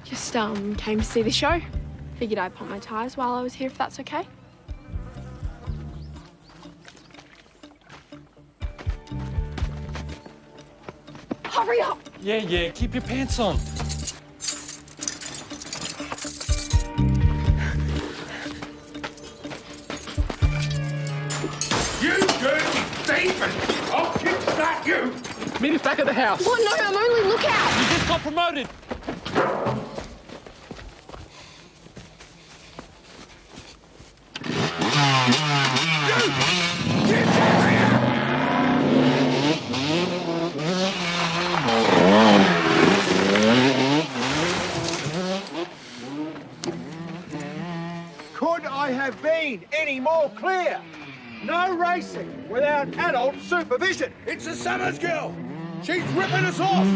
Just came to see the show. Figured I'd pump my tyres while I was here, if that's okay. Hurry up! Yeah, keep your pants on. You dirty thieving! I'll kickstart you! Meet us back at the house. What? No, I'm only lookout! You just got promoted. Could I have been any more clear? No racing without adult supervision. It's the Summers girl! She's ripping us off!